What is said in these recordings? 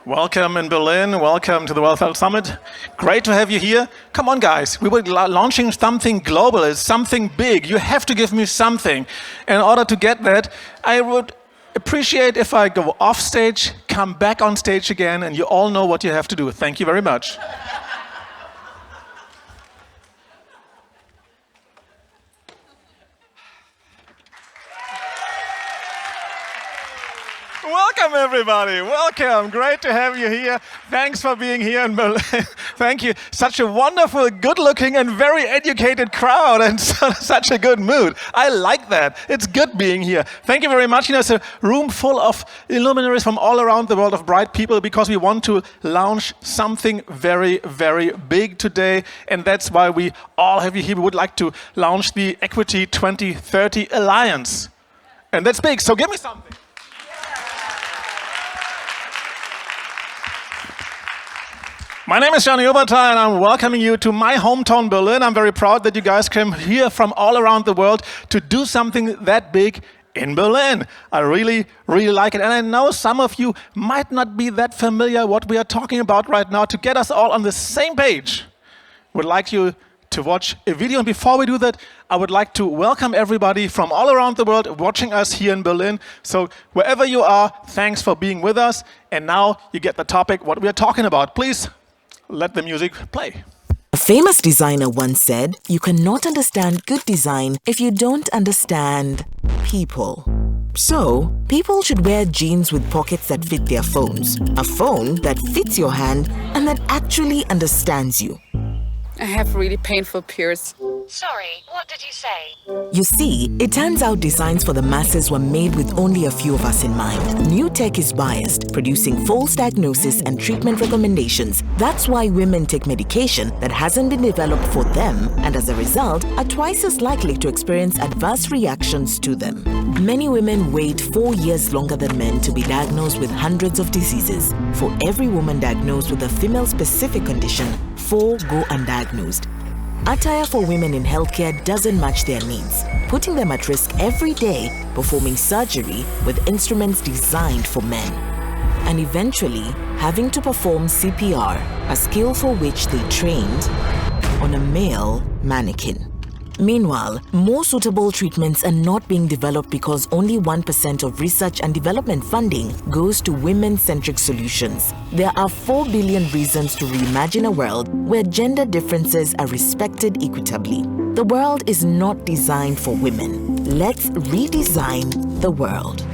Welcome in Berlin. Welcome to the Wealth Health Summit. Great to have you here. Come on, guys. We were launching something global. It's something big. You have to give me something. In order to get that, I would appreciate if I go off stage, come back on stage again, and you all know what you have to do. Thank you very much. Welcome, everybody. Welcome. Great to have you here. Thanks for being here in Berlin. Thank you. Such a wonderful, good-looking, and very educated crowd, and such a good mood. I like that. It's good being here. Thank you very much. You know, it's a room full of luminaries from all around the world, of bright people, because we want to launch something very, very big today, and that's why we all have you here. We would like to launch the Equity 2030 Alliance, and that's big. So give me something. My name is Johnny Oberthal, and I'm welcoming you to my hometown, Berlin. I'm very proud that you guys came here from all around the world to do something that big in Berlin. I really, really like it. And I know some of you might not be that familiar what we are talking about right now. To get us all on the same page, I would like you to watch a video. And before we do that, I would like to welcome everybody from all around the world watching us here in Berlin. So wherever you are, thanks for being with us. And now you get the topic, what we are talking about. Please let the music play. A famous designer once said, "You cannot understand good design if you don't understand people." So, people should wear jeans with pockets that fit their phones, a phone that fits your hand and that actually understands you. I have really painful periods. Sorry, what did you say? You see, it turns out designs for the masses were made with only a few of us in mind. New tech is biased, producing false diagnosis and treatment recommendations. That's why women take medication that hasn't been developed for them, and as a result, are twice as likely to experience adverse reactions to them. Many women wait 4 years longer than men to be diagnosed with hundreds of diseases. For every woman diagnosed with a female-specific condition, 4 go undiagnosed. Attire for women in healthcare doesn't match their needs, putting them at risk every day performing surgery with instruments designed for men. And eventually, having to perform CPR, a skill for which they trained, on a male mannequin. Meanwhile, more suitable treatments are not being developed because only 1% of research and development funding goes to women-centric solutions. There are 4 billion reasons to reimagine a world where gender differences are respected equitably. The world is not designed for women. Let's redesign the world.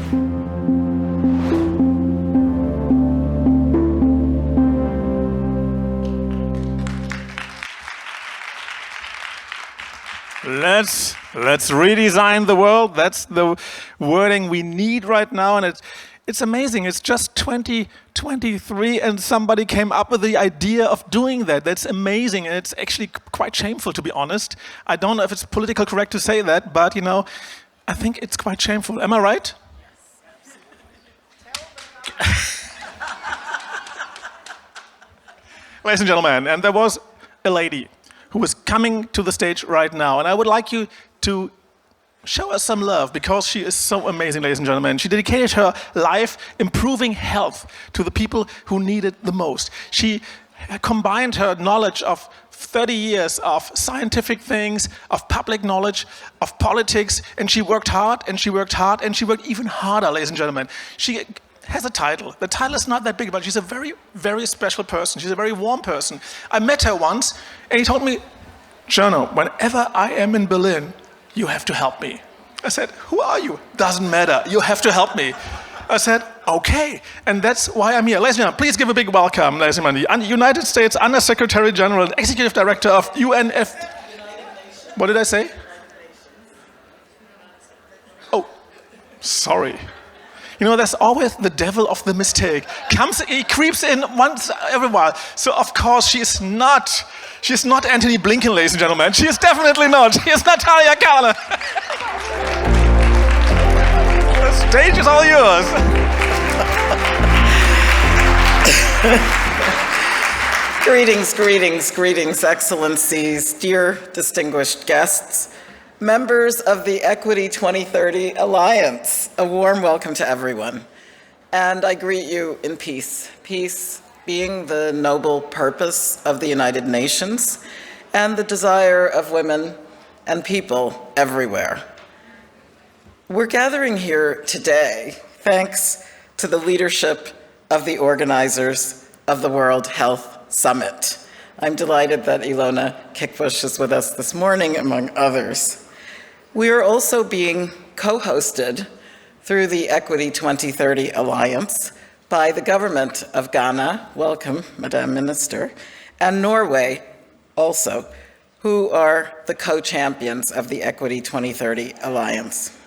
Let's redesign the world. That's the wording we need right now, and it's amazing. It's just 2023, and somebody came up with the idea of doing that. That's amazing, and it's actually quite shameful, to be honest. I don't know if it's politically correct to say that, but you know, I think it's quite shameful. Am I right? Yes. Ladies and gentlemen, and there was a lady who is coming to the stage right now. And I would like you to show us some love, because she is so amazing, ladies and gentlemen. She dedicated her life improving health to the people who need it the most. She combined her knowledge of 30 years of scientific things, of public knowledge, of politics, and she worked hard, and she worked hard, and she worked even harder, ladies and gentlemen. She has a title. The title is not that big, but she's a very, very special person. She's a very warm person. I met her once, and he told me, "Jono, whenever I am in Berlin, you have to help me." I said, "Who are you?" "Doesn't matter. You have to help me." I said, "Okay." And that's why I'm here. Ladies and gentlemen, please give a big welcome, ladies and gentlemen, the United States Under Secretary General and Executive Director of UNF. What did I say? Oh, sorry. You know, there's always the devil of the mistake. He creeps in once every while. So of course she's not Anthony Blinken, ladies and gentlemen. She is definitely not. She is Natalia Kahner. The stage is all yours. Greetings, greetings, greetings, excellencies, dear distinguished guests, members of the Equity 2030 Alliance. A warm welcome to everyone. and I greet you in peace. Peace being the noble purpose of the United Nations and the desire of women and people everywhere. We're gathering here today thanks to the leadership of the organizers of the World Health Summit. I'm delighted that Ilona Kickbush is with us this morning, among others. We are also being co-hosted through the Equity 2030 Alliance by the government of Ghana, welcome, Madam Minister, and Norway also, who are the co-champions of the Equity 2030 Alliance.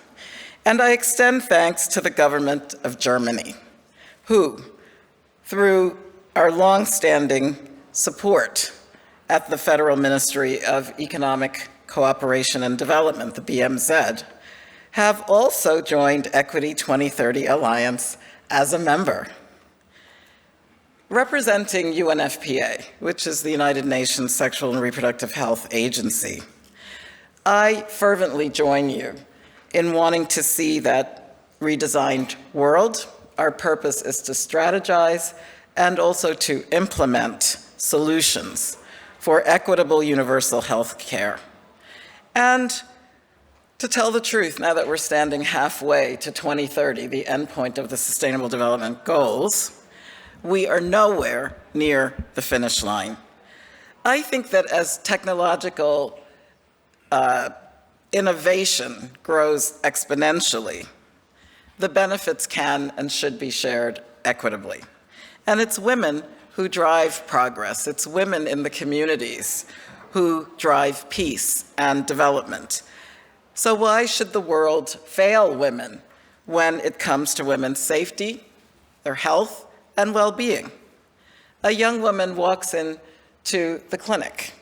And I extend thanks to the government of Germany, who, through our long-standing support at the Federal Ministry of Economic Cooperation and Development, the BMZ, have also joined Equity 2030 Alliance as a member. Representing UNFPA, which is the United Nations Sexual and Reproductive Health Agency, I fervently join you in wanting to see that redesigned world. Our purpose is to strategize and also to implement solutions for equitable universal health care. And to tell the truth, now that we're standing halfway to 2030, the endpoint of the Sustainable Development Goals, we are nowhere near the finish line. I think that as technological innovation grows exponentially, the benefits can and should be shared equitably. And it's women who drive progress. It's women in the communities who drive peace and development. So why should the world fail women when it comes to women's safety, their health, and well-being? A young woman walks into the clinic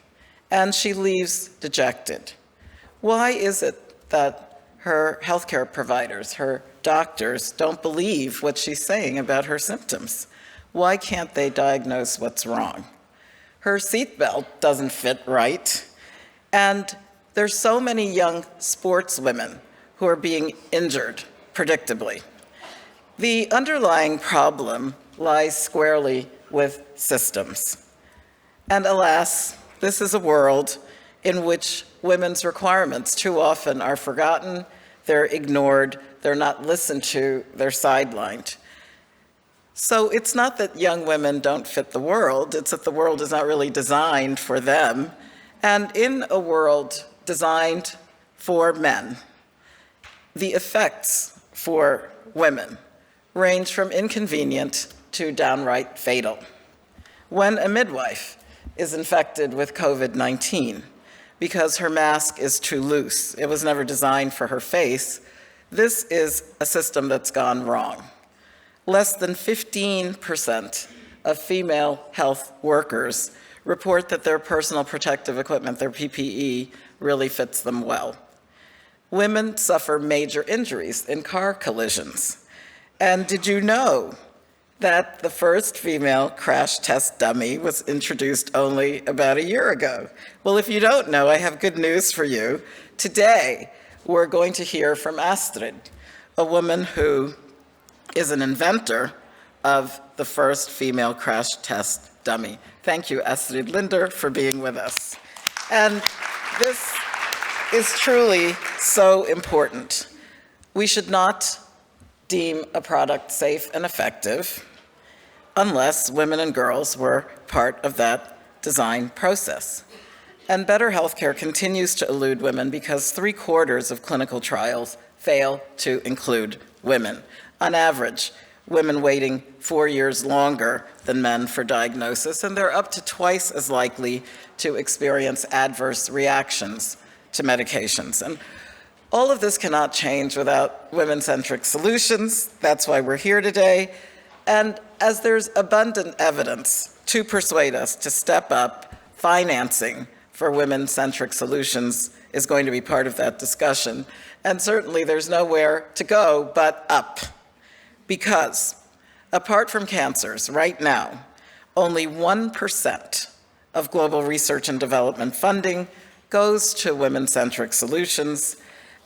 and she leaves dejected. Why is it that her healthcare providers, her doctors, don't believe what she's saying about her symptoms? Why can't they diagnose what's wrong? Her seatbelt doesn't fit right, and there's so many young sportswomen who are being injured predictably. The underlying problem lies squarely with systems. And alas, this is a world in which women's requirements too often are forgotten, they're ignored, they're not listened to, they're sidelined. So it's not that young women don't fit the world, it's that the world is not really designed for them. And in a world designed for men, the effects for women range from inconvenient to downright fatal. When a midwife is infected with COVID-19 because her mask is too loose, it was never designed for her face, this is a system that's gone wrong. Less than 15% of female health workers report that their personal protective equipment, their PPE, really fits them well. Women suffer major injuries in car collisions. And did you know that the first female crash test dummy was introduced only about a year ago? Well, if you don't know, I have good news for you. Today, we're going to hear from Astrid, a woman who is an inventor of the first female crash test dummy. Thank you, Astrid Linder, for being with us. And this is truly so important. We should not deem a product safe and effective unless women and girls were part of that design process. And better healthcare continues to elude women because 3/4 of clinical trials fail to include women. On average, women waiting 4 years longer than men for diagnosis, and they're up to twice as likely to experience adverse reactions to medications. And all of this cannot change without women-centric solutions. That's why we're here today. And as there's abundant evidence to persuade us to step up, financing for women-centric solutions is going to be part of that discussion. And certainly there's nowhere to go but up. Because apart from cancers, right now, only 1% of global research and development funding goes to women-centric solutions,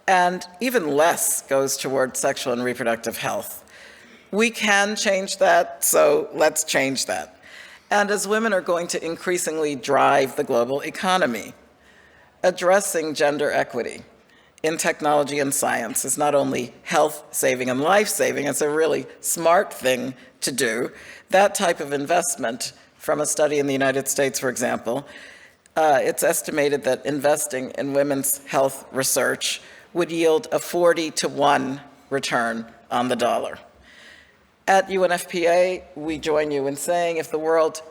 and even less goes toward sexual and reproductive health. We can change that, so let's change that. And as women are going to increasingly drive the global economy, addressing gender equity in technology and science is not only health-saving and life-saving, it's a really smart thing to do. That type of investment, from a study in the United States, for example, it's estimated that investing in women's health research would yield a 40-to-1 return on the dollar. At UNFPA, we join you in saying if the world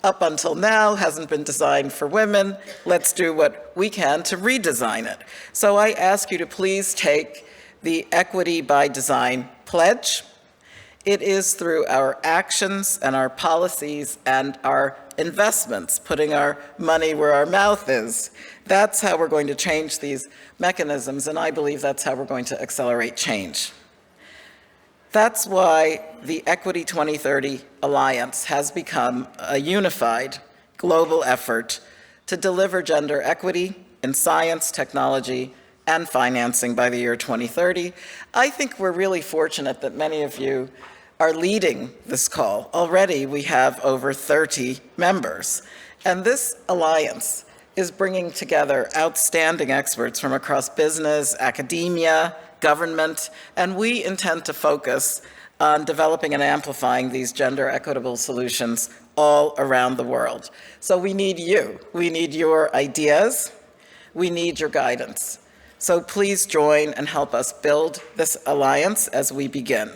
up until now hasn't been designed for women, let's do what we can to redesign it. So I ask you to please take the Equity by Design pledge. It is through our actions and our policies and our investments, putting our money where our mouth is. That's how we're going to change these mechanisms, and I believe that's how we're going to accelerate change. That's why the Equity 2030 Alliance has become a unified global effort to deliver gender equity in science, technology, and financing by the year 2030. I think we're really fortunate that many of you are leading this call. Already we have over 30 members, and this alliance is bringing together outstanding experts from across business, academia, government, and we intend to focus on developing and amplifying these gender equitable solutions all around the world. So we need you. We need your ideas. We need your guidance. So please join and help us build this alliance as we begin.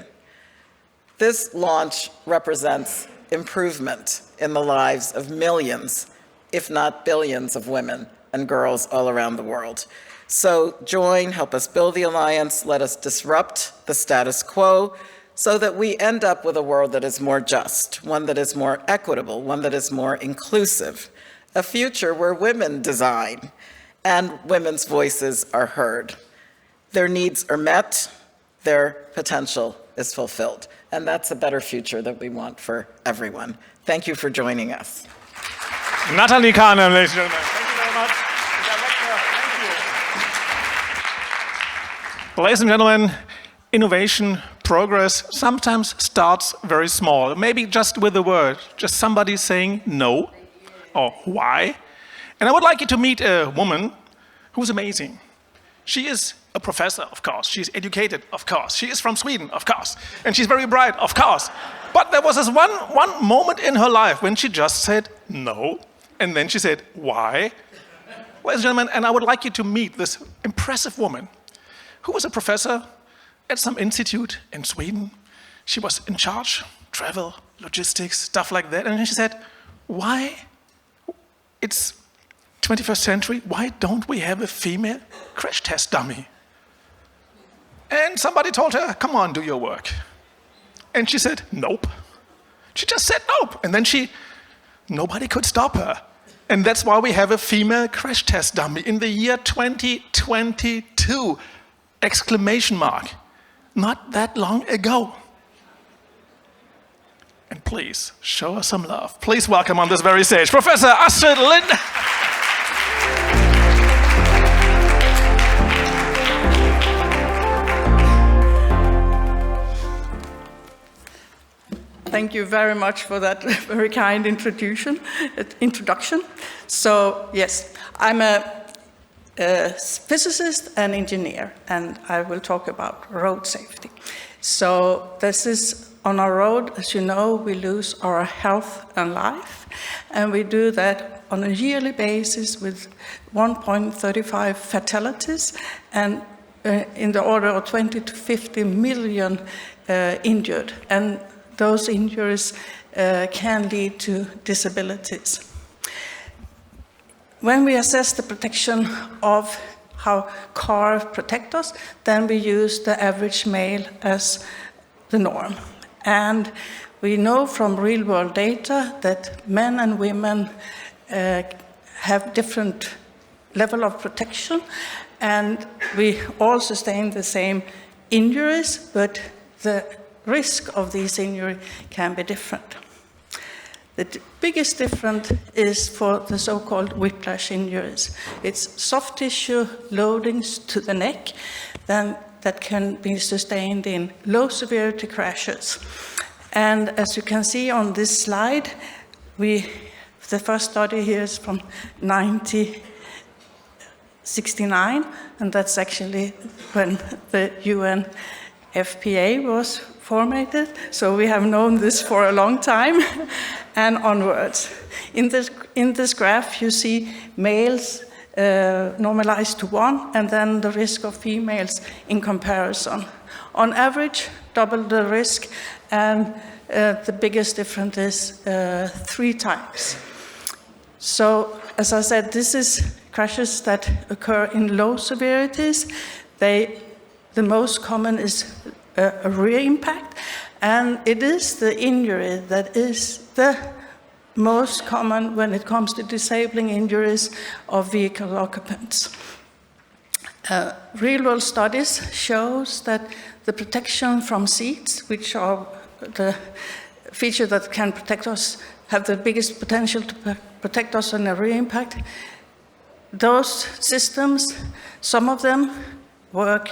This launch represents improvement in the lives of millions, if not billions, of women and girls all around the world. So join, help us build the alliance, let us disrupt the status quo so that we end up with a world that is more just, one that is more equitable, one that is more inclusive, a future where women design and women's voices are heard. Their needs are met, their potential is fulfilled. And that's a better future that we want for everyone. Thank you for joining us. Natalie Kahnem, ladies and gentlemen. Thank you very much. Thank you. Ladies and gentlemen, innovation, progress sometimes starts very small. Maybe just with a word, just somebody saying no or why. And I would like you to meet a woman who's amazing. She is a professor, of course. She's educated, of course. She is from Sweden, of course. And she's very bright, of course. But there was this one moment in her life when she just said no. And then she said, why? Ladies and gentlemen, and I would like you to meet this impressive woman who was a professor at some institute in Sweden. She was in charge, travel, logistics, stuff like that. And then she said, why? It's 21st century, why don't we have a female crash test dummy? And somebody told her, come on, do your work. And she said, nope. She just said nope. And then nobody could stop her. And that's why we have a female crash test dummy in the year 2022, exclamation mark. Not that long ago. And please, show her some love. Please welcome on this very stage, Professor Astrid Lind. Thank you very much for that very kind introduction. So yes, I'm a physicist and engineer, and I will talk about road safety. So this is on our road, as you know, we lose our health and life, and we do that on a yearly basis with 1.35 fatalities and in the order of 20 to 50 million injured. And those injuries can lead to disabilities. When we assess the protection of how cars protect us, then we use the average male as the norm. And we know from real-world data that men and women have different level of protection, and we all sustain the same injuries, but the risk of these injuries can be different. The biggest difference is for the so-called whiplash injuries. It's soft tissue loadings to the neck, then that can be sustained in low severity crashes. And as you can see on this slide, the first study here is from 1969, and that's actually when the UNFPA was formatted. So we have known this for a long time and onwards. In this graph, you see males normalized to 1, and then the risk of females in comparison. On average, double the risk, and the biggest difference is 3 times. So, as I said, this is crashes that occur in low severities. The most common is a rear impact, and it is the injury that is the most common when it comes to disabling injuries of vehicle occupants. Real-world studies shows that the protection from seats, which are the feature that can protect us, have the biggest potential to protect us on a rear impact. Those systems, some of them work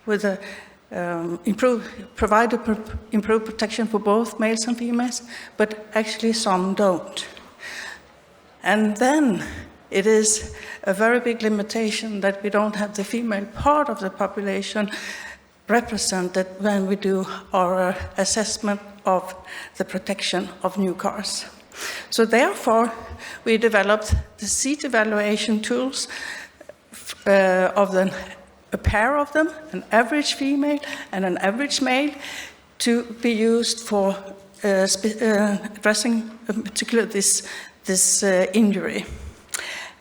with provide improved protection for both males and females, but actually some don't. And then it is a very big limitation that we don't have the female part of the population represented when we do our assessment of the protection of new cars. So therefore, we developed the seat evaluation tools of a pair of them, an average female and an average male, to be used for addressing particularly this injury.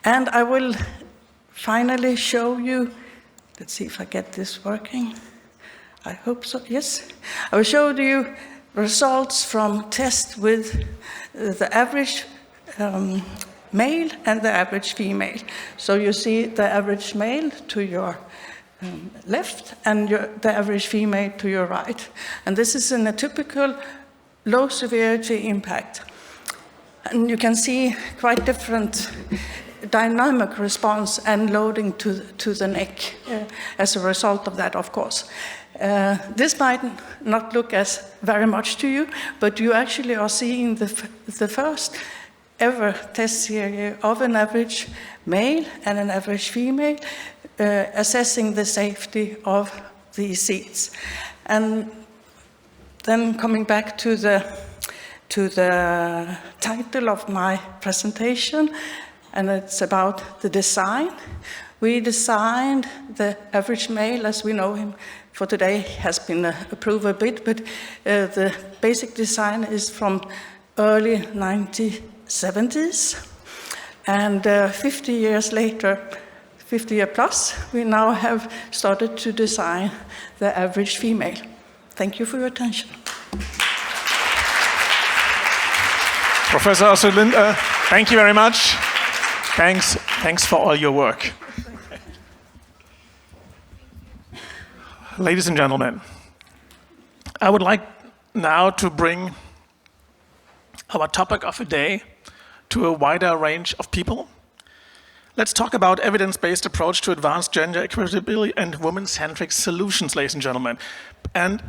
And I will finally show you, let's see if I get this working. I hope so, yes. I will show you results from tests with the average male and the average female. So you see the average male to your left and the average female to your right. And this is in a typical low severity impact. And you can see quite different dynamic response and loading to the neck as a result of that, of course. This might not look as very much to you, but you actually are seeing the first ever test series of an average male and an average female assessing the safety of these seats. And then coming back to the title of my presentation, and it's about the design. We designed the average male as we know him for today, has been approved a bit, but the basic design is from early 1970s. And 50 years later, 50 year plus, we now have started to design the average female. Thank you for your attention. Professor Astrid-Lindner, thank you very much. Thanks for all your work. Ladies and gentlemen, I would like now to bring our topic of the day to a wider range of people. Let's talk about evidence-based approach to advanced gender equitability and women-centric solutions, ladies and gentlemen. And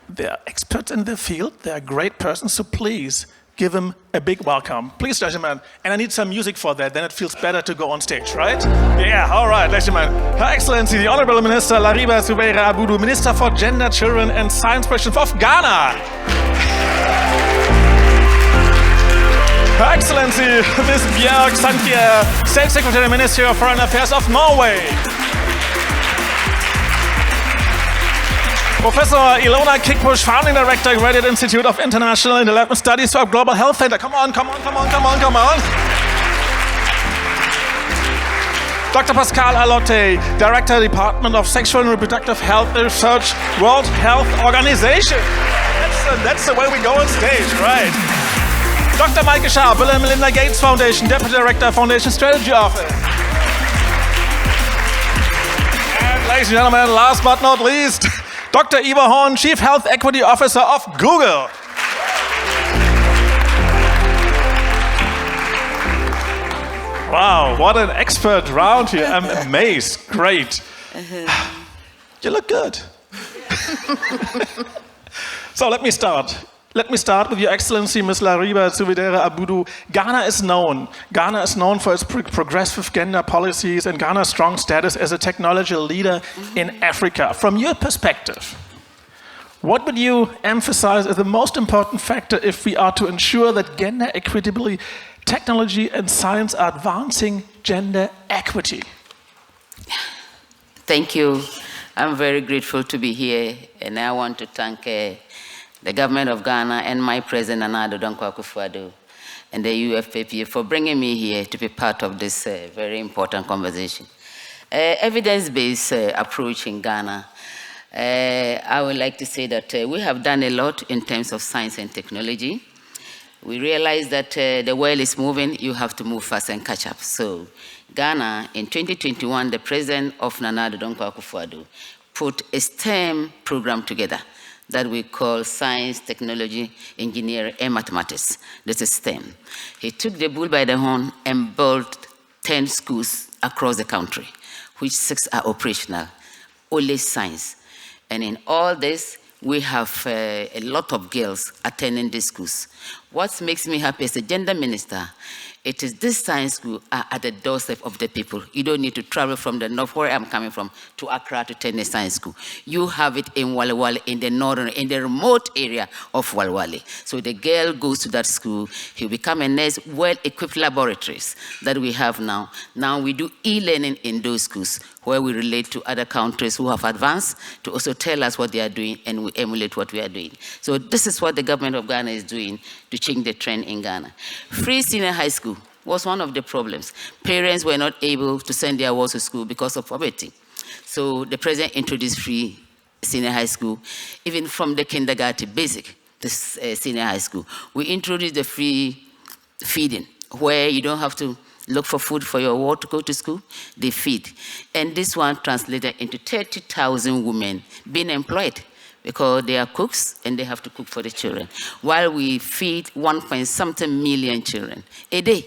they're experts in their field, they're great persons, so please give them a big welcome. Please, gentlemen. And I need some music for that, then it feels better to go on stage, right? Yeah, all right, ladies and gentlemen. Her Excellency, the Honorable Minister Lariba Zubeira Abudu, Minister for Gender, Children and Science President of Ghana. Her Excellency, Ms. Bjørk Sandkjær, State Secretary, Ministry of Foreign Affairs of Norway. Professor Ilona Kikbush, Founding Director, Graduate Institute of International and Development Studies for Global Health Center. Come on. Dr. Pascal Alotte, Director, Department of Sexual and Reproductive Health Research, World Health Organization. That's the way we go on stage, right? Dr. Maike Schaar, Bill and Melinda Gates Foundation, Deputy Director, Foundation Strategy Office. And ladies and gentlemen, last but not least, Dr. Eva Horn, Chief Health Equity Officer of Google. Wow, what an expert round here. I'm amazed. Great. You look good. So let me start. Let me start with Your Excellency, Ms. Lariba Zuvidere Abudu. Ghana is known for its progressive gender policies and Ghana's strong status as a technology leader in Africa. From your perspective, what would you emphasize as the most important factor if we are to ensure that gender equitably, technology and science are advancing gender equity? Thank you. I'm very grateful to be here, and I want to thank the government of Ghana and my president, Nana Addo Dankwa Akufo-Addo, and the UFPP for bringing me here to be part of this very important conversation. Evidence-based approach in Ghana. I would like to say that we have done a lot in terms of science and technology. We realize that the world is moving, you have to move fast and catch up. So Ghana, in 2021, the president of Nana Addo Dankwa Akufo-Addo put a STEM program together that we call Science, Technology, Engineering, and Mathematics. This is STEM. He took the bull by the horn and built 10 schools across the country, which 6 are operational, only science. And in all this, we have a lot of girls attending these schools. What makes me happy as a gender minister, it is this science school are at the doorstep of the people. You don't need to travel from the north, where I'm coming from, to Accra to attend a science school. You have it in Walwale, in the northern, in the remote area of Walwale. So the girl goes to that school, he'll become a nurse, well-equipped laboratories that we have now. Now we do e-learning in those schools, where we relate to other countries who have advanced to also tell us what they are doing, and we emulate what we are doing. So this is what the government of Ghana is doing to change the trend in Ghana. Free senior high school was one of the problems. Parents were not able to send their wards to school because of poverty. So the president introduced free senior high school, even from the kindergarten basic to senior high school. We introduced the free feeding, where you don't have to look for food for your ward to go to school, they feed. And this one translated into 30,000 women being employed, because they are cooks and they have to cook for the children, while we feed 1.something million children a day.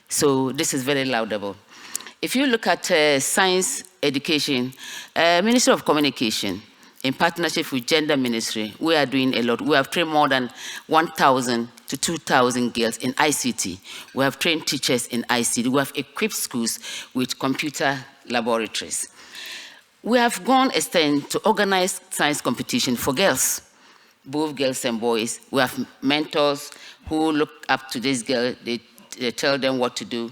So this is very laudable. If you look at science education, Ministry of Communication, in partnership with Gender Ministry, we are doing a lot. We have trained more than 1,000 to 2,000 girls in ICT. We have trained teachers in ICT. We have equipped schools with computer laboratories. We have gone extent to organize science competition for girls, both girls and boys. We have mentors who look up to this girl. They tell them what to do.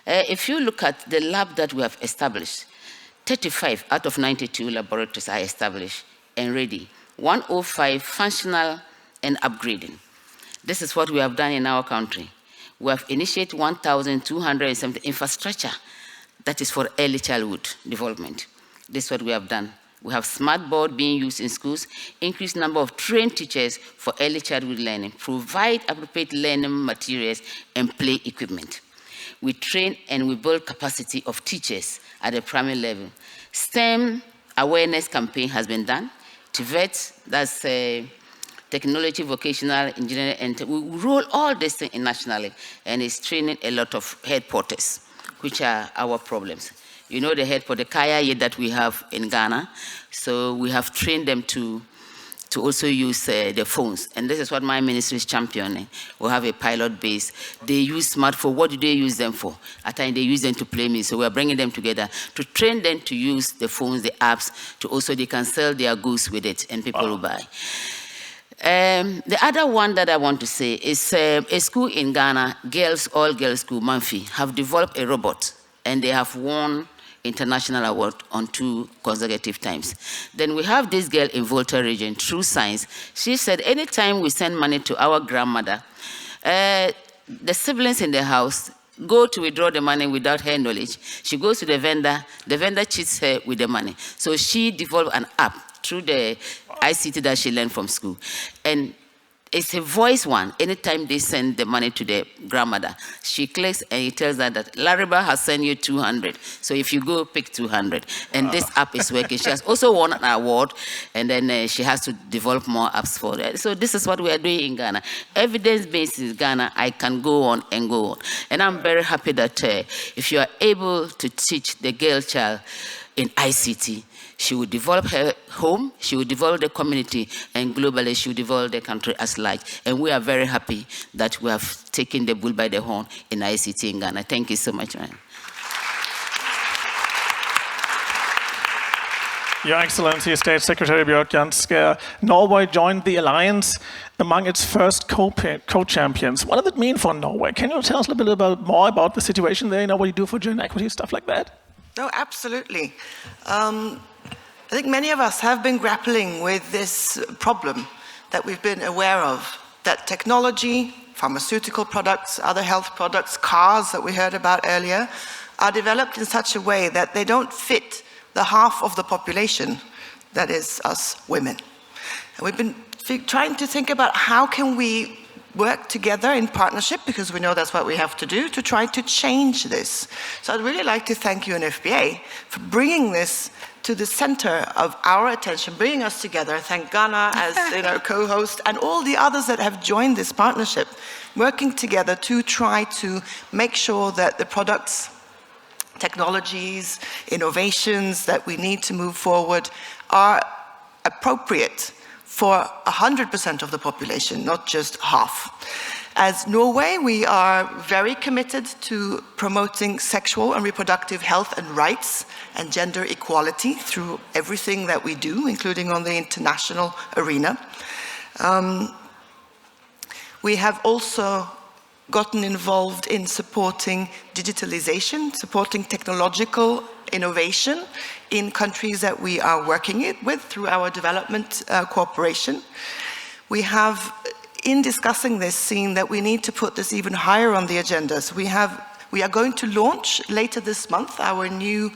If you look at the lab that we have established, 35 out of 92 laboratories are established and ready. 105 functional and upgrading. This is what we have done in our country. We have initiated 1,270 infrastructure that is for early childhood development. This is what we have done. We have smart board being used in schools, increased number of trained teachers for early childhood learning, provide appropriate learning materials and play equipment. We train and we build capacity of teachers at the primary level. STEM awareness campaign has been done. TVET, that's technology, vocational, engineering, and we roll all this thing nationally, and it's training a lot of head porters, which are our problems. You know the head for the Kaya that we have in Ghana, so we have trained them to also use the phones, and this is what my ministry is championing. We have a pilot base. They use smartphone. What do they use them for? At times they use them to play music, so we are bringing them together to train them to use the phones, the apps, to also they can sell their goods with it, and people will buy. The other one that I want to say is a school in Ghana, all-girls school, Manfi, have developed a robot, and they have won international award on 2 consecutive times. Then we have this girl in Volta region, through science. She said, anytime we send money to our grandmother, the siblings in the house go to withdraw the money without her knowledge. She goes to the vendor cheats her with the money. So she developed an app through the ICT that she learned from school. And it's a voice one. Anytime they send the money to the grandmother, she clicks and it tells her that Lariba has sent you 200. So if you go, pick 200. And this app is working. She has also won an award, and then she has to develop more apps for that. So this is what we are doing in Ghana. Evidence-based in Ghana, I can go on and go on. And I'm very happy that if you are able to teach the girl child in ICT, she will develop her home, she will develop the community, and globally she will develop the country as large. And we are very happy that we have taken the bull by the horn in ICT in Ghana. Thank you so much, man. Your Excellency, State Secretary Bjørk Janske, Norway joined the alliance among its first co-champions. What does it mean for Norway? Can you tell us a little bit more about the situation there? You know, what you do for gender equity, stuff like that? No, absolutely. I think many of us have been grappling with this problem that we've been aware of, that technology, pharmaceutical products, other health products, cars that we heard about earlier, are developed in such a way that they don't fit the half of the population, that is us women. And we've been trying to think about how can we work together in partnership, because we know that's what we have to do, to try to change this. So I'd really like to thank UNFPA for bringing this to the center of our attention, bringing us together. Thank Ghana as co-host, and all the others that have joined this partnership, working together to try to make sure that the products, technologies, innovations that we need to move forward are appropriate for 100% of the population, not just half. As Norway, we are very committed to promoting sexual and reproductive health and rights and gender equality through everything that we do, including on the international arena. We have also gotten involved in supporting digitalization, supporting technological innovation in countries that we are working with through our development cooperation. We have, in discussing this, seen that we need to put this even higher on the agenda. So we are going to launch later this month our new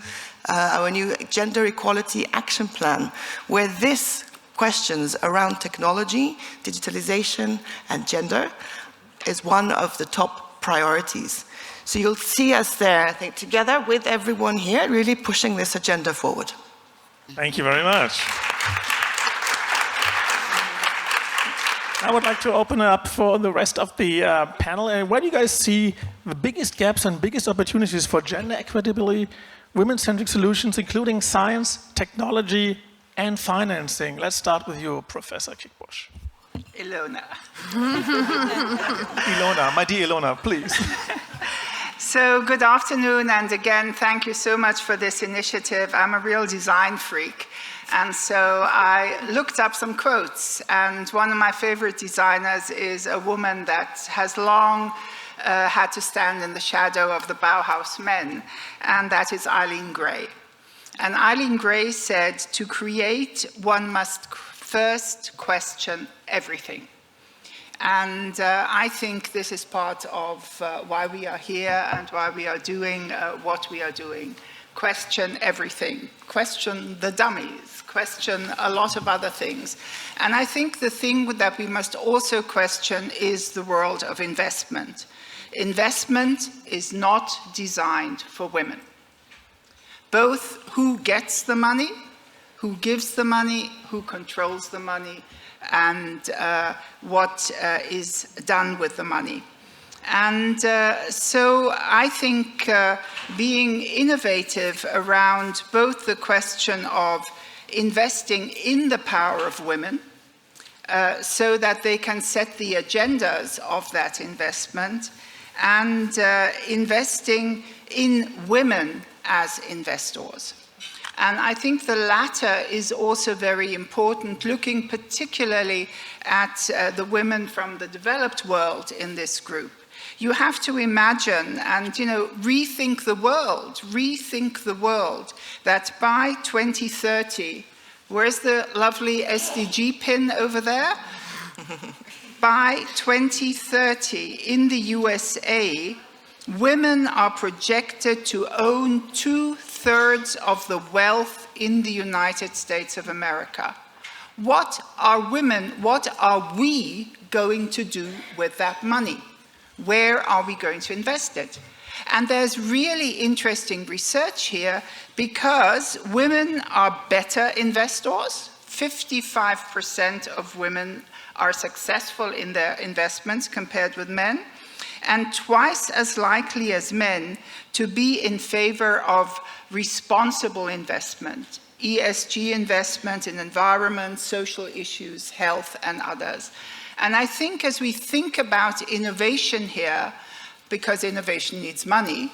Gender Equality Action Plan, where this questions around technology, digitalization, and gender is one of the top priorities. So you'll see us there, I think, together with everyone here, really pushing this agenda forward. Thank you very much. I would like to open up for the rest of the panel. And where do you guys see the biggest gaps and biggest opportunities for gender equitability, women-centric solutions, including science, technology, and financing? Let's start with you, Professor Kickbush. Ilona. Ilona, my dear Ilona, please. So good afternoon, and again, thank you so much for this initiative. I'm a real design freak, and so I looked up some quotes, and one of my favorite designers is a woman that has long had to stand in the shadow of the Bauhaus men, and that is Eileen Gray. And Eileen Gray said, to create, one must first question everything. And I think this is part of why we are here and why we are doing what we are doing. Question everything. Question the dummies. Question a lot of other things. And I think the thing that we must also question is the world of investment. Investment is not designed for women. Both who gets the money, who gives the money, who controls the money, and what is done with the money. And so I think being innovative around both the question of investing in the power of women so that they can set the agendas of that investment, and investing in women as investors. And I think the latter is also very important, looking particularly at the women from the developed world in this group. You have to imagine and, rethink the world, that by 2030, where's the lovely SDG pin over there? By 2030, in the USA, women are projected to own 2/3 of the wealth in the United States of America. What are we going to do with that money? Where are we going to invest it? And there's really interesting research here because women are better investors. 55% of women are successful in their investments compared with men, and twice as likely as men to be in favor of responsible investment, ESG investment in environment, social issues, health, and others. And I think as we think about innovation here, because innovation needs money,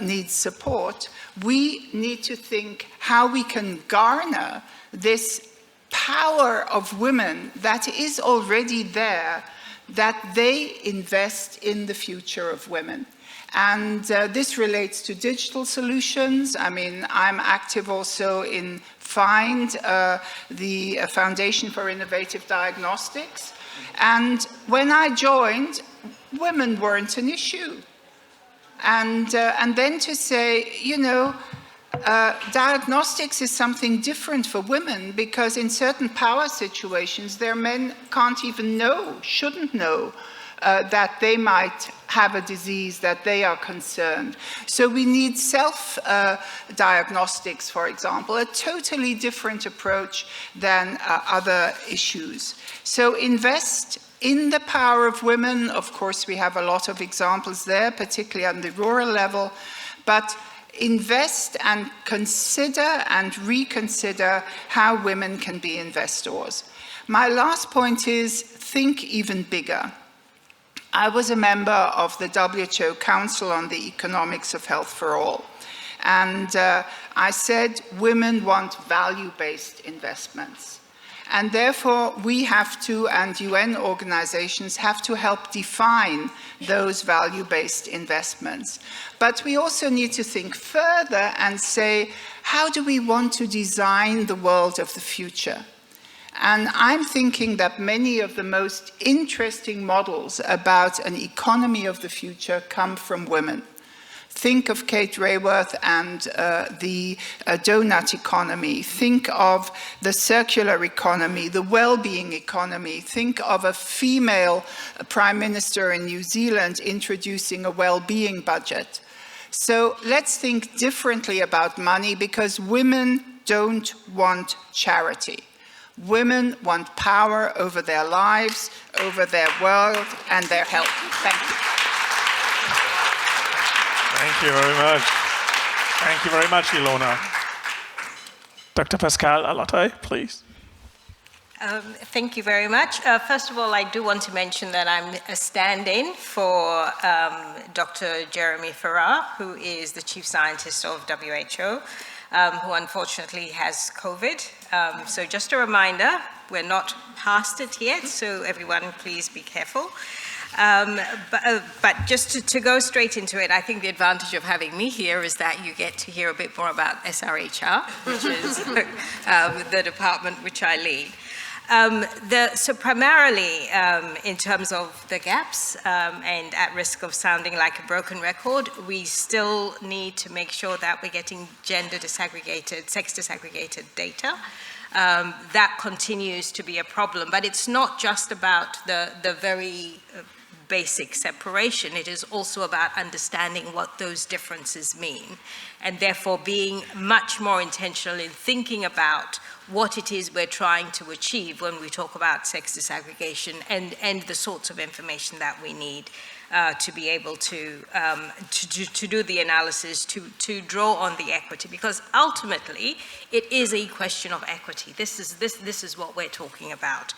needs support, we need to think how we can garner this power of women that is already there, that they invest in the future of women. And this relates to digital solutions. I mean, I'm active also in FIND, the Foundation for Innovative Diagnostics. And when I joined, women weren't an issue. And then to say, you know, diagnostics is something different for women because in certain power situations, their men can't even know, shouldn't know, that they might have a disease, that they are concerned. So we need self-diagnostics, for example, a totally different approach than other issues. So invest in the power of women. Of course, we have a lot of examples there, particularly on the rural level, but invest and consider and reconsider how women can be investors. My last point is think even bigger. I was a member of the WHO Council on the Economics of Health for All. And I said women want value-based investments. And therefore, we have to, and UN organizations have to help define those value-based investments. But we also need to think further and say, how do we want to design the world of the future? And I'm thinking that many of the most interesting models about an economy of the future come from women. Think of Kate Raworth and the donut economy. Think of the circular economy, the well-being economy. Think of a female prime minister in New Zealand introducing a well-being budget. So let's think differently about money because women don't want charity. Women want power over their lives, over their world, and their health. Thank you. Thank you very much. Thank you very much, Ilona. Dr. Pascal Alotai, please. Thank you very much. First of all, I do want to mention that I'm a stand-in for Dr. Jeremy Farrar, who is the chief scientist of WHO, who unfortunately has COVID. So just a reminder, we're not past it yet, so everyone please be careful. But just to go straight into it, I think the advantage of having me here is that you get to hear a bit more about SRHR, which is the department which I lead. So primarily, in terms of the gaps and at risk of sounding like a broken record, we still need to make sure that we're getting gender disaggregated, sex disaggregated data. That continues to be a problem, but it's not just about the very basic separation. It is also about understanding what those differences mean, and therefore being much more intentional in thinking about what it is we're trying to achieve when we talk about sex disaggregation and the sorts of information that we need to be able to do the analysis, to draw on the equity, because ultimately it is a question of equity. This is what we're talking about.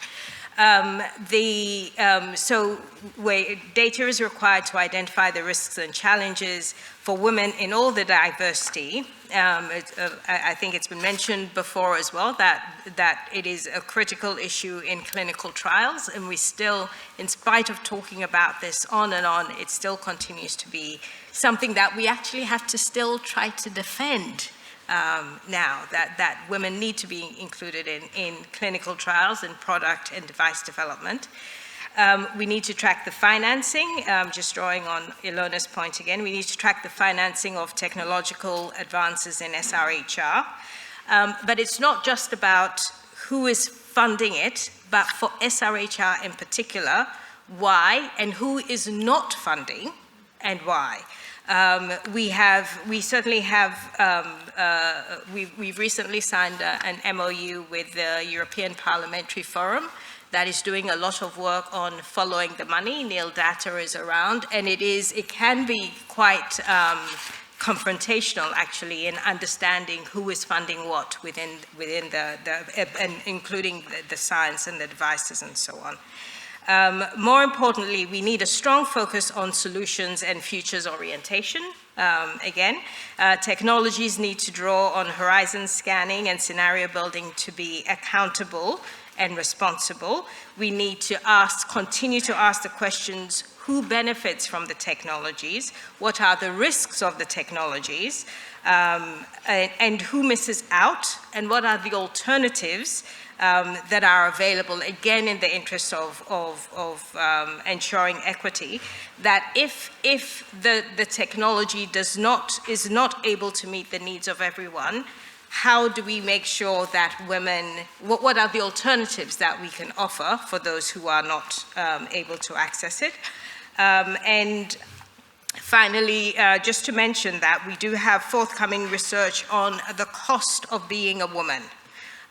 So where data is required to identify the risks and challenges for women in all the diversity. I think it's been mentioned before as well that it is a critical issue in clinical trials, and we still, in spite of talking about this on and on, it still continues to be something that we actually have to still try to defend. Now that women need to be included in clinical trials and product and device development. We need to track the financing, just drawing on Ilona's point again, we need to track the financing of technological advances in SRHR. But it's not just about who is funding it, but for SRHR in particular, why, and who is not funding and why. We've recently signed an MOU with the European Parliamentary Forum that is doing a lot of work on following the money. Neil Datter is around, and it can be quite confrontational actually in understanding who is funding what within and including the science and the devices and so on. More importantly, we need a strong focus on solutions and futures orientation. Technologies need to draw on horizon scanning and scenario building to be accountable and responsible. We need to continue to ask the questions: who benefits from the technologies? What are the risks of the technologies? And who misses out? And what are the alternatives that are available, again, in the interest of ensuring equity, that if the technology is not able to meet the needs of everyone, how do we make sure that women, what are the alternatives that we can offer for those who are not able to access it? And finally, just to mention that we do have forthcoming research on the cost of being a woman.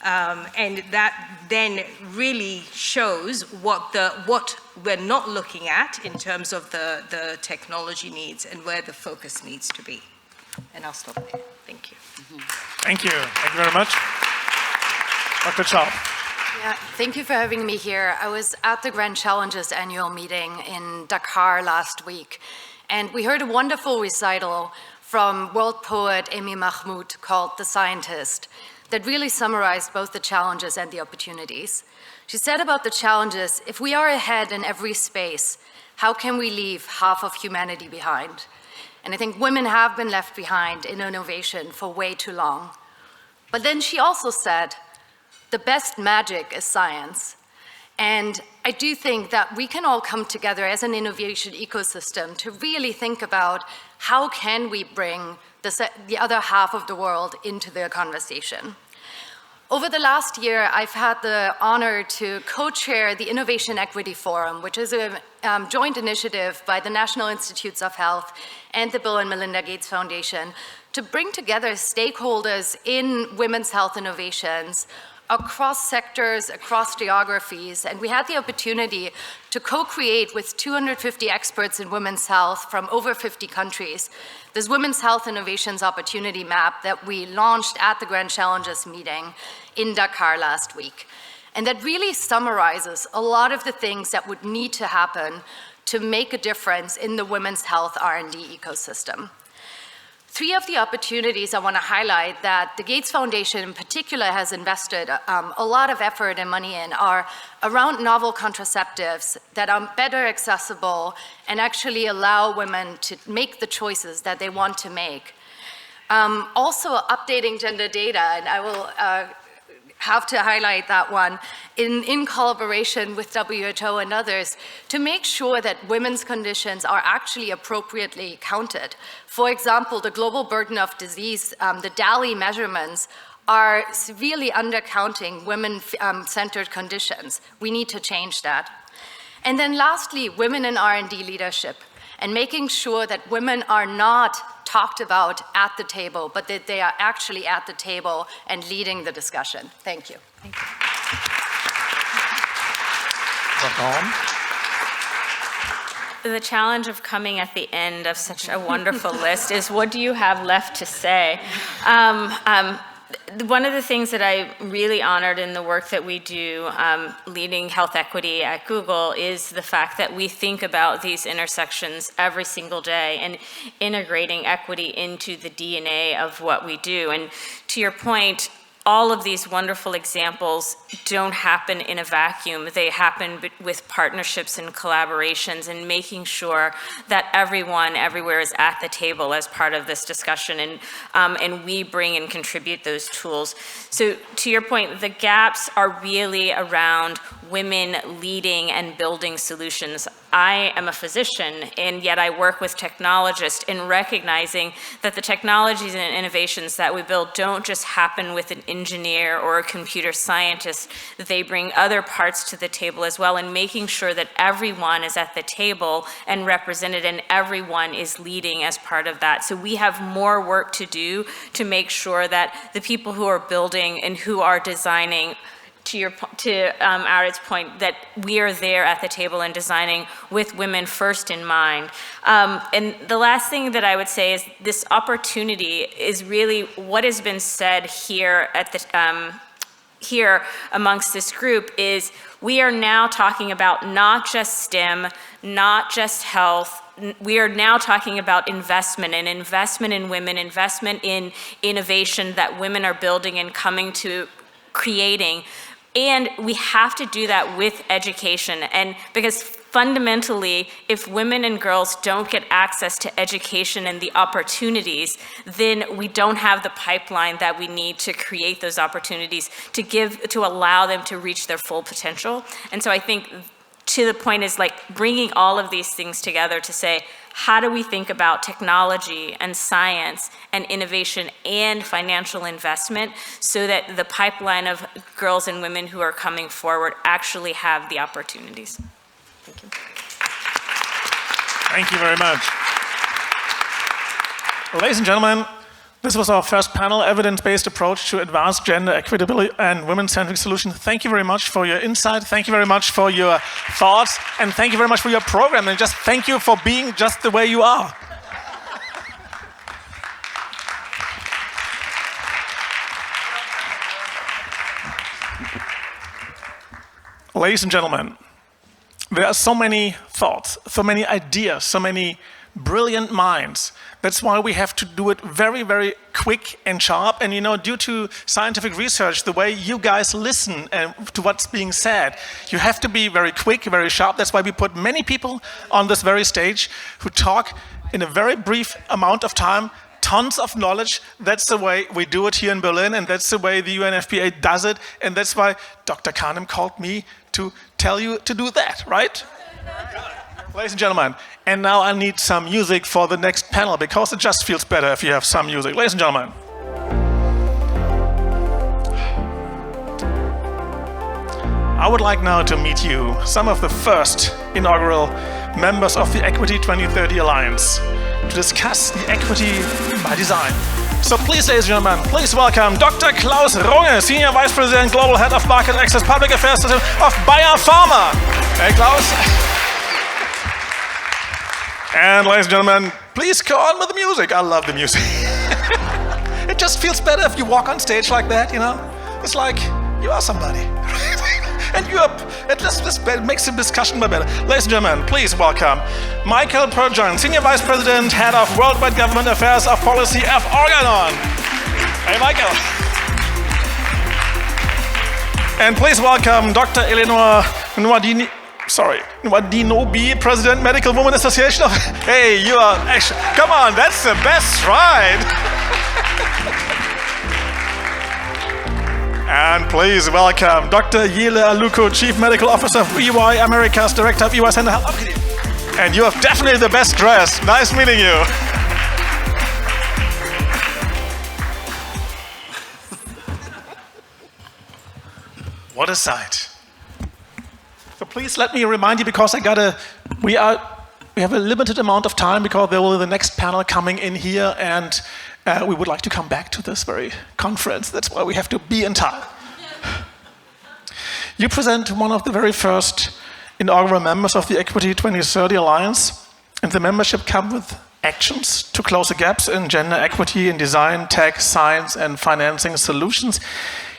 And that then really shows what we're not looking at in terms of the technology needs and where the focus needs to be. And I'll stop there. Thank you. Thank you. Thank you very much. Dr. Chow. Yeah, thank you for having me here. I was at the Grand Challenges annual meeting in Dakar last week, and we heard a wonderful recital from world poet Amy Mahmoud called The Scientist that really summarized both the challenges and the opportunities. She said about the challenges, if we are ahead in every space, how can we leave half of humanity behind? And I think women have been left behind in innovation for way too long. But then she also said, the best magic is science. And I do think that we can all come together as an innovation ecosystem to really think about how can we bring the other half of the world into the conversation. Over the last year, I've had the honor to co-chair the Innovation Equity Forum, which is a joint initiative by the National Institutes of Health and the Bill and Melinda Gates Foundation to bring together stakeholders in women's health innovations across sectors, across geographies, and we had the opportunity to co-create with 250 experts in women's health from over 50 countries this Women's Health Innovations Opportunity Map that we launched at the Grand Challenges meeting in Dakar last week. And that really summarizes a lot of the things that would need to happen to make a difference in the women's health R&D ecosystem. Three of the opportunities I want to highlight that the Gates Foundation in particular has invested a lot of effort and money in are around novel contraceptives that are better accessible and actually allow women to make the choices that they want to make. Also updating gender data, and I will have to highlight that one, in collaboration with WHO and others, to make sure that women's conditions are actually appropriately counted. For example, the global burden of disease, the DALI measurements, are severely undercounting women-centered conditions. We need to change that. And then lastly, women in R&D leadership, and making sure that women are not talked about at the table, but that they are actually at the table and leading the discussion. Thank you. Thank you. The challenge of coming at the end of such a wonderful list is, what do you have left to say? One of the things that I really honored in the work that we do leading health equity at Google is the fact that we think about these intersections every single day and integrating equity into the DNA of what we do. And to your point, all of these wonderful examples don't happen in a vacuum. They happen with partnerships and collaborations and making sure that everyone everywhere is at the table as part of this discussion, and we bring and contribute those tools. So to your point, the gaps are really around women leading and building solutions. I am a physician, and yet I work with technologists in recognizing that the technologies and innovations that we build don't just happen with an engineer or a computer scientist, that they bring other parts to the table as well, and making sure that everyone is at the table and represented and everyone is leading as part of that. So we have more work to do to make sure that the people who are building and who are designing, to Arid's point, that we are there at the table and designing with women first in mind. And the last thing that I would say is this opportunity is really what has been said here at the here amongst this group is we are now talking about not just STEM, not just health. We are now talking about investment, and investment in women, investment in innovation that women are building and coming to creating. And we have to do that with education. And because fundamentally, if women and girls don't get access to education and the opportunities, then we don't have the pipeline that we need to create those opportunities to allow them to reach their full potential. And so I think to the point is like bringing all of these things together to say, how do we think about technology and science and innovation and financial investment so that the pipeline of girls and women who are coming forward actually have the opportunities? Thank you. Thank you very much. Ladies and gentlemen, this was our first panel, Evidence-Based Approach to Advanced Gender Equitability and Women-Centric Solutions. Thank you very much for your insight. Thank you very much for your thoughts. And thank you very much for your program. And just thank you for being just the way you are. Ladies and gentlemen, there are so many thoughts, so many ideas, so many brilliant minds. That's why we have to do it very, very quick and sharp. And you know, due to scientific research, the way you guys listen to what's being said, you have to be very quick, very sharp. That's why we put many people on this very stage who talk in a very brief amount of time, tons of knowledge. That's the way we do it here in Berlin, and that's the way the UNFPA does it. And that's why Dr. Kahnem called me to tell you to do that, right? Ladies and gentlemen, and now I need some music for the next panel because it just feels better if you have some music. Ladies and gentlemen. I would like now to meet you, some of the first inaugural members of the Equity 2030 Alliance, to discuss the equity by design. So please, ladies and gentlemen, please welcome Dr. Klaus Runge, Senior Vice President, Global Head of Market Access Public Affairs System of Bayer Pharma. Hey, Klaus. And ladies and gentlemen, please go on with the music. I love the music. It just feels better if you walk on stage like that, you know? It's like you are somebody. And you are, this makes the discussion better. Ladies and gentlemen, please welcome Michael Perjohn, Senior Vice President, Head of Worldwide Government Affairs of Policy of Organon. Hey, Michael. And please welcome Dr. Eleanor Nwadinobi, President, Medical Women Association of... Hey, you are actually... Come on, that's the best, right? And please welcome Dr. Yele Aluko, Chief Medical Officer of EY Americas, Director of EY Center Health. And you have definitely the best dress. Nice meeting you. What a sight. So please let me remind you, because we have a limited amount of time because there will be the next panel coming in here, and we would like to come back to this very conference. That's why we have to be in time. You present one of the very first inaugural members of the Equity 2030 Alliance, and the membership come with actions to close the gaps in gender equity in design, tech, science, and financing solutions.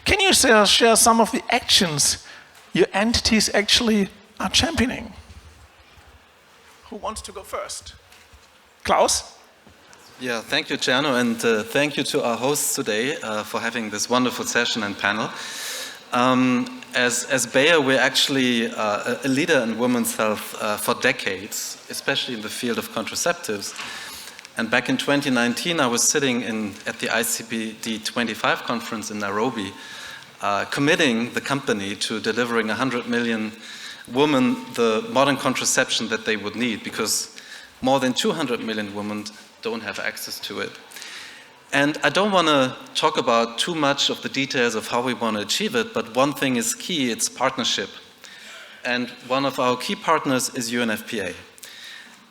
Can you share some of the actions your entities actually are championing? Who wants to go first? Klaus? Yeah, thank you, Cerno, and thank you to our hosts today for having this wonderful session and panel. As Bayer, we're actually a leader in women's health for decades, especially in the field of contraceptives. And back in 2019, I was sitting at the ICPD 25 conference in Nairobi, committing the company to delivering 100 million women the modern contraception that they would need, because more than 200 million women don't have access to it. And I don't want to talk about too much of the details of how we want to achieve it, but one thing is key, it's partnership. And one of our key partners is UNFPA.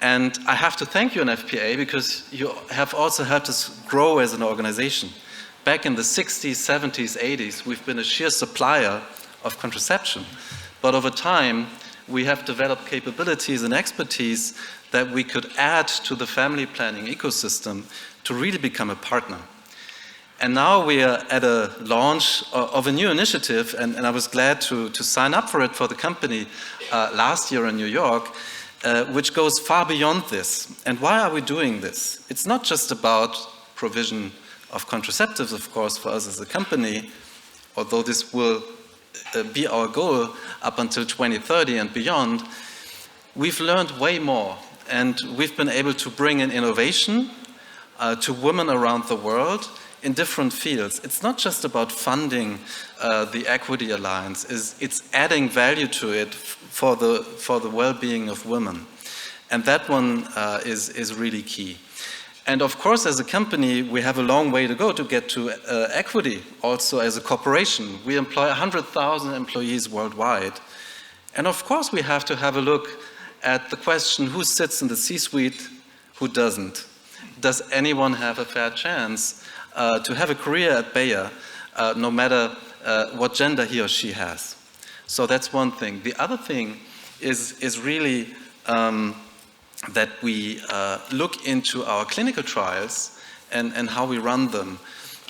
And I have to thank UNFPA because you have also helped us grow as an organization. Back in the 60s, 70s, 80s, we've been a sheer supplier of contraception. But over time, we have developed capabilities and expertise that we could add to the family planning ecosystem to really become a partner. And now we are at a launch of a new initiative, and I was glad to sign up for it for the company last year in New York, which goes far beyond this. And why are we doing this? It's not just about provision of contraceptives, of course, for us as a company, although this will be our goal up until 2030 and beyond. We've learned way more, and we've been able to bring in innovation to women around the world in different fields. It's not just about funding the Equity Alliance, it's adding value to it for the well-being of women. And that one is really key. And of course, as a company, we have a long way to go to get to equity, also as a corporation. We employ 100,000 employees worldwide. And of course, we have to have a look at the question, who sits in the C-suite, who doesn't? Does anyone have a fair chance to have a career at Bayer, no matter what gender he or she has? So that's one thing. The other thing is really that we look into our clinical trials and how we run them.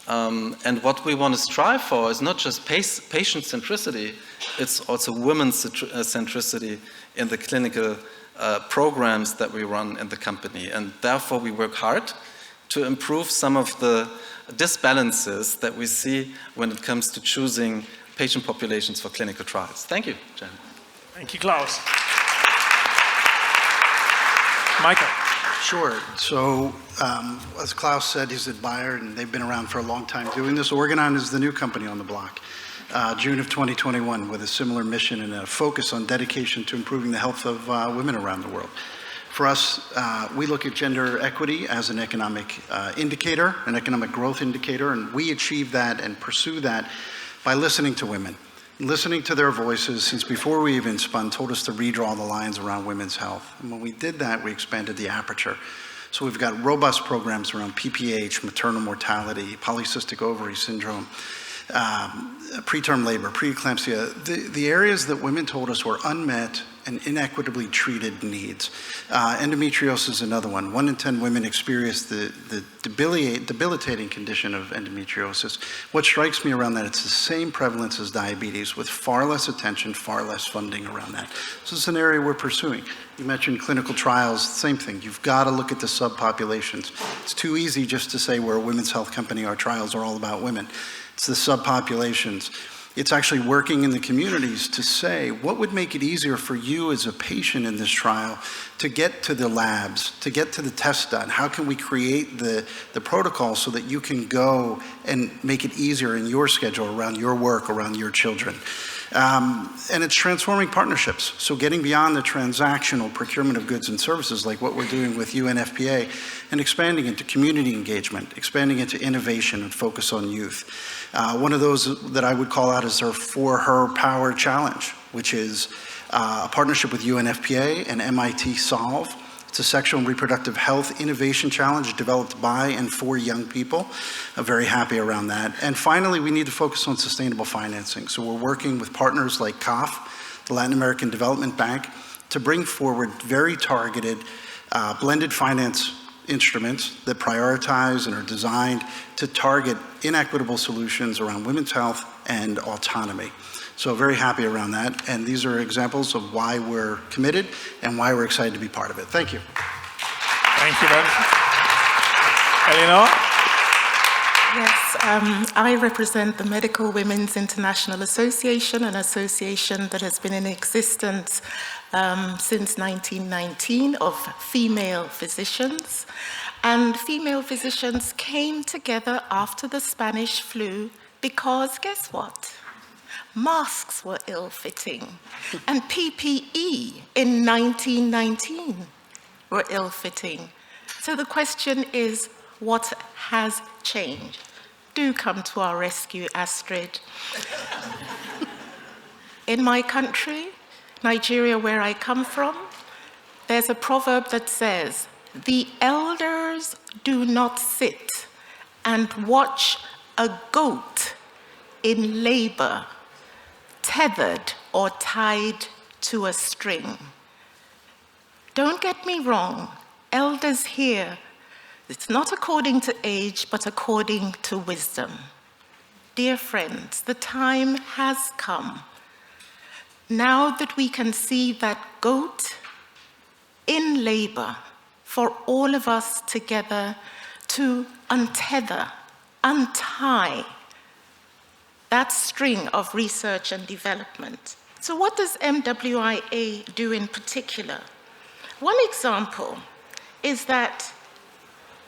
And what we want to strive for is not just patient centricity, it's also women's centricity in the clinical programs that we run in the company. And therefore we work hard to improve some of the disbalances that we see when it comes to choosing patient populations for clinical trials. Thank you, Jen. Thank you, Klaus. Michael. Sure. So, as Klaus said, he's at Bayer, and they've been around for a long time doing this. Organon is the new company on the block. June of 2021, with a similar mission and a focus on dedication to improving the health of women around the world. For us, we look at gender equity as an economic indicator, an economic growth indicator, and we achieve that and pursue that by listening to women. Listening to their voices since before we even spun told us to redraw the lines around women's health. And when we did that, we expanded the aperture. So we've got robust programs around PPH, maternal mortality, polycystic ovary syndrome, preterm labor, preeclampsia, the areas that women told us were unmet and inequitably treated needs. Endometriosis is another one. 1 in 10 women experience the debilitating condition of endometriosis. What strikes me around that, it's the same prevalence as diabetes with far less attention, far less funding around that. So it's an area we're pursuing. You mentioned clinical trials, same thing. You've got to look at the subpopulations. It's too easy just to say we're a women's health company, our trials are all about women. It's the subpopulations. It's actually working in the communities to say, what would make it easier for you as a patient in this trial to get to the labs, to get to the tests done? How can we create the protocol so that you can go and make it easier in your schedule, around your work, around your children? And it's transforming partnerships. So getting beyond the transactional procurement of goods and services, like what we're doing with UNFPA, and expanding into community engagement, expanding into innovation and focus on youth. One of those that I would call out is our For Her Power Challenge, which is a partnership with UNFPA and MIT Solve. It's a sexual and reproductive health innovation challenge developed by and for young people. I'm very happy around that. And finally, we need to focus on sustainable financing. So we're working with partners like CAF, the Latin American Development Bank, to bring forward very targeted blended finance instruments that prioritize and are designed to target inequitable solutions around women's health and autonomy. So very happy around that. And these are examples of why we're committed and why we're excited to be part of it. Thank you. Thank you, Ben. Eleanor? Yes, I represent the Medical Women's International Association, an association that has been in existence since 1919 of female physicians. And female physicians came together after the Spanish flu because, guess what? Masks were ill-fitting, and PPE in 1919 were ill-fitting. So the question is, what has changed. Do come to our rescue, Astrid. In my country, Nigeria, where I come from, there's a proverb that says, "The elders do not sit and watch a goat in labor, tethered or tied to a string." Don't get me wrong, elders here, it's not according to age, but according to wisdom. Dear friends, the time has come. Now that we can see that goat in labor, for all of us together to untether, untie that string of research and development. So what does MWIA do in particular? One example is that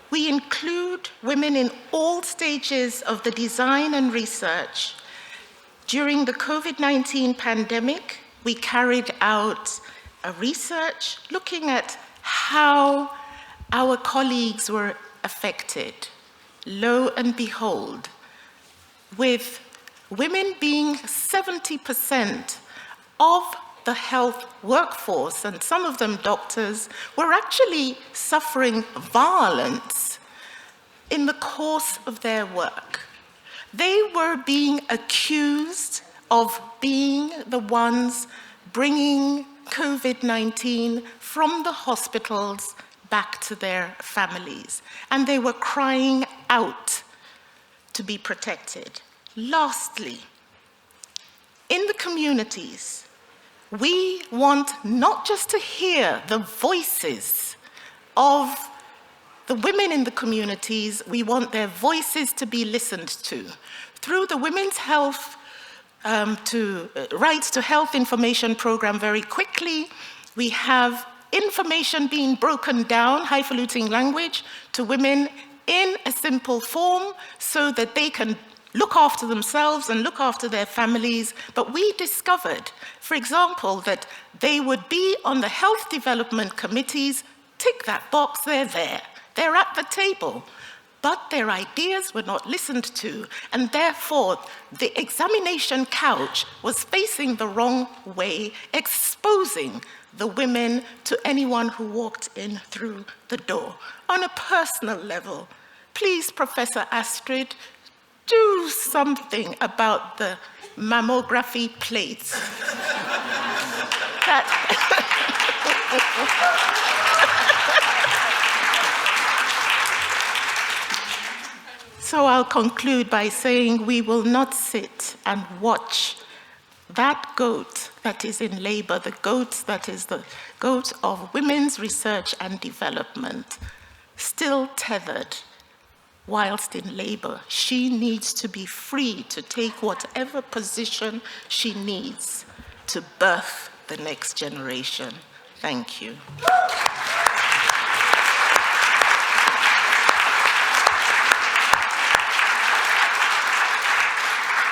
we include women in all stages of the design and research. During the COVID-19 pandemic, we carried out a research looking at how our colleagues were affected. Lo and behold, with women being 70% of the health workforce, and some of them doctors, were actually suffering violence in the course of their work. They were being accused of being the ones bringing COVID-19 from the hospitals back to their families, and they were crying out to be protected. Lastly, in the communities, we want not just to hear the voices of the women in the communities, we want their voices to be listened to. Through the Women's Health Rights to Health Information Program, very quickly, we have information being broken down, highfalutin language, to women in a simple form so that they can look after themselves and look after their families. But we discovered, for example, that they would be on the health development committees, tick that box, they're there. They're at the table, but their ideas were not listened to, and therefore the examination couch was facing the wrong way, exposing the women to anyone who walked in through the door. On a personal level, please, Professor Astrid, do something about the mammography plates. So I'll conclude by saying we will not sit and watch that goat that is in labor, the goat that is the goat of women's research and development, still tethered whilst in labor. She needs to be free to take whatever position she needs to birth the next generation. Thank you.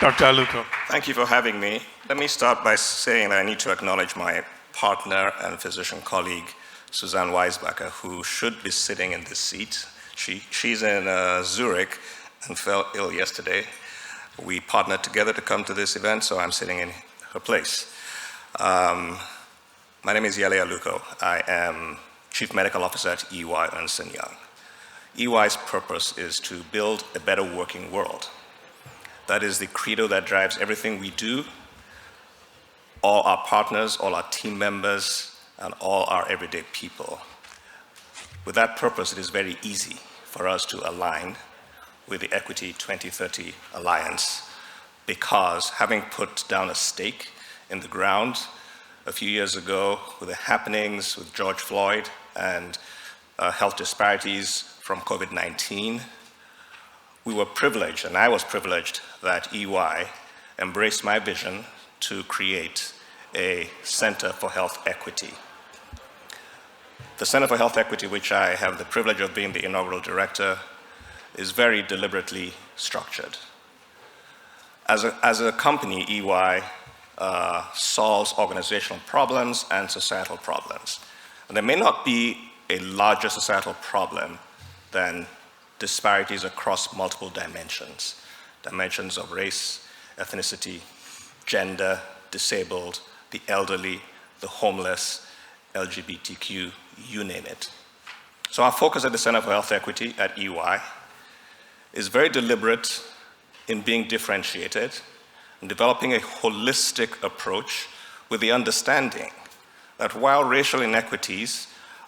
Dr. Aluko. Thank you for having me. Let me start by saying that I need to acknowledge my partner and physician colleague, Suzanne Weisbacher, who should be sitting in this seat. She's in Zurich and fell ill yesterday. We partnered together to come to this event, so I'm sitting in her place. My name is Yele Aluko. I am Chief Medical Officer at EY Ernst & Young. EY's purpose is to build a better working world. That is the credo that drives everything we do. All our partners, all our team members, and all our everyday people. With that purpose, it is very easy for us to align with the Equity 2030 Alliance, because having put down a stake in the ground a few years ago with the happenings with George Floyd and health disparities from COVID-19, we were privileged, and I was privileged, that EY embraced my vision to create a Center for Health Equity. The Center for Health Equity, which I have the privilege of being the inaugural director, is very deliberately structured. As a company, EY solves organizational problems and societal problems. And there may not be a larger societal problem than disparities across multiple dimensions. Dimensions of race, ethnicity, gender, disabled, the elderly, the homeless, LGBTQ, you name it. So our focus at the Center for Health Equity at EY is very deliberate in being differentiated and developing a holistic approach with the understanding that while racial inequities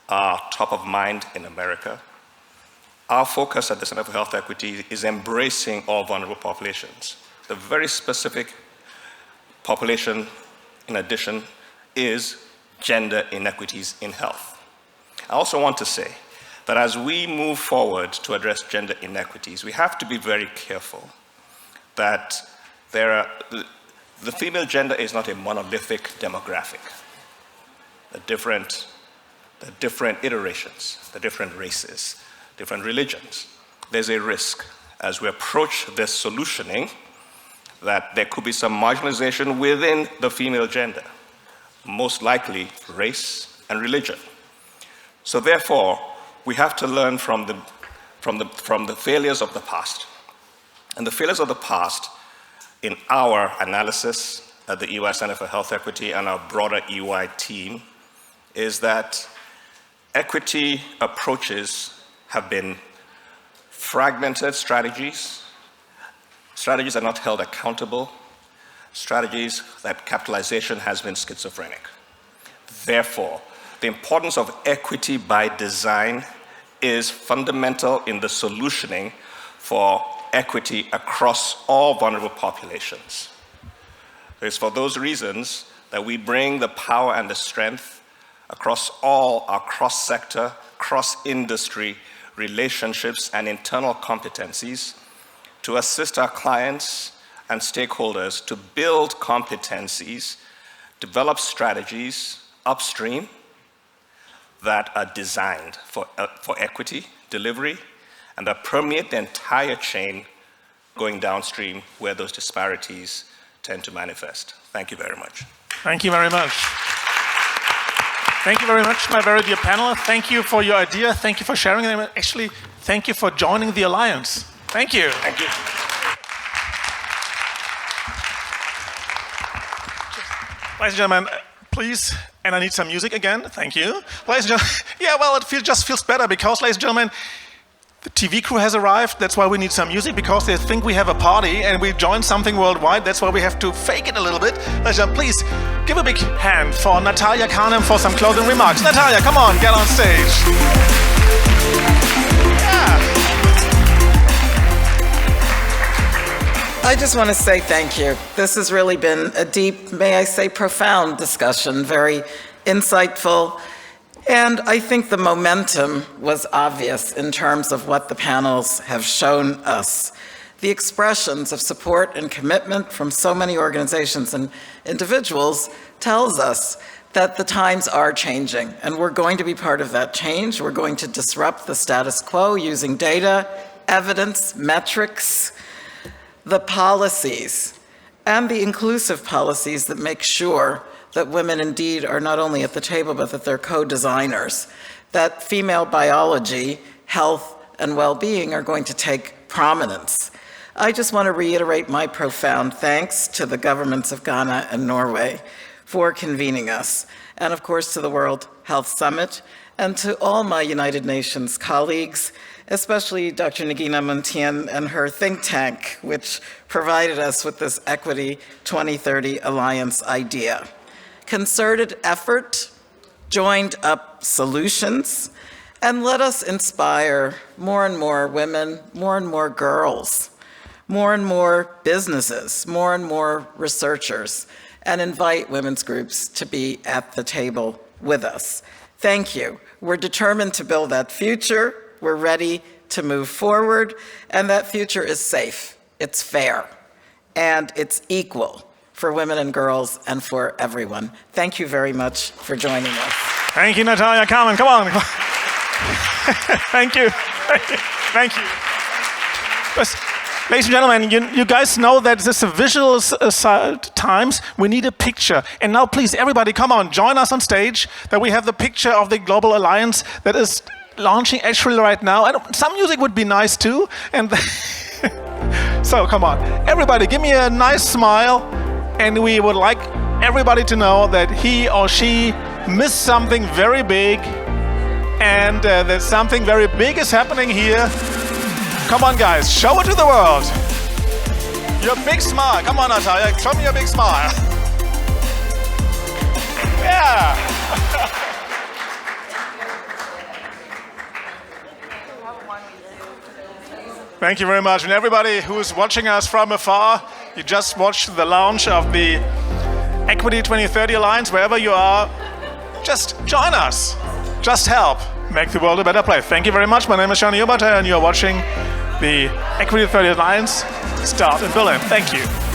are top of mind in America, our focus at the Center for Health Equity is embracing all vulnerable populations. The very specific population, in addition, is gender inequities in health. I also want to say that as we move forward to address gender inequities, we have to be very careful that the female gender is not a monolithic demographic. The different iterations, the different races, different religions. There's a risk as we approach this solutioning that there could be some marginalization within the female gender, most likely race and religion. So therefore, we have to learn from the failures of the past. And the failures of the past in our analysis at the EY Center for Health Equity and our broader EY team is that equity approaches have been fragmented strategies that are not held accountable, strategies that capitalization has been schizophrenic. Therefore, the importance of equity by design is fundamental in the solutioning for equity across all vulnerable populations. It's for those reasons that we bring the power and the strength across all our cross-sector, cross-industry relationships and internal competencies to assist our clients and stakeholders to build competencies, develop strategies upstream that are designed for equity delivery and that permeate the entire chain going downstream where those disparities tend to manifest. Thank you very much. Thank you very much. Thank you very much, my very dear panel. Thank you for your idea. Thank you for sharing them. Actually, thank you for joining the Alliance. Thank you. Thank you. Ladies and gentlemen, please, and I need some music again. Thank you. Ladies and gentlemen, yeah, well, it just feels better because, ladies and gentlemen, the TV crew has arrived. That's why we need some music, because they think we have a party and we join something worldwide. That's why we have to fake it a little bit. Ladies and gentlemen, please give a big hand for Natalia Kanem for some closing remarks. Natalia, come on, get on stage. Yeah. I just want to say thank you. This has really been a deep, may I say profound discussion, very insightful. And I think the momentum was obvious in terms of what the panels have shown us. The expressions of support and commitment from so many organizations and individuals tells us that the times are changing, and we're going to be part of that change. We're going to disrupt the status quo using data, evidence, metrics, the policies, and the inclusive policies that make sure that women indeed are not only at the table, but that they're co-designers, that female biology, health, and well-being are going to take prominence. I just want to reiterate my profound thanks to the governments of Ghana and Norway for convening us, and of course to the World Health Summit, and to all my United Nations colleagues, especially Dr. Negina Muntien and her think tank, which provided us with this Equity 2030 Alliance idea. Concerted effort, joined up solutions, and let us inspire more and more women, more and more girls, more and more businesses, more and more researchers, and invite women's groups to be at the table with us. Thank you. We're determined to build that future. We're ready to move forward, and that future is safe, it's fair, and it's equal for women and girls and for everyone. Thank you very much for joining us. Thank you, Natalia Kamen. Come on. Thank you. Thank you. Ladies and gentlemen, you guys know that this is a visual times. We need a picture. And now please, everybody, come on, join us on stage, that we have the picture of the Global Alliance that is launching actually right now. And some music would be nice too. And so come on, everybody, give me a nice smile. And we would like everybody to know that he or she missed something very big. And that something very big is happening here. Come on, guys, show it to the world. Your big smile. Come on, Natalia, show me your big smile. Yeah. Thank you very much. And everybody who's watching us from afar, you just watched the launch of the Equity 2030 Alliance. Wherever you are, just join us. Just help make the world a better place. Thank you very much. My name is Shani Yobata, and you're watching the Equity 2030 Alliance start in Berlin. Thank you.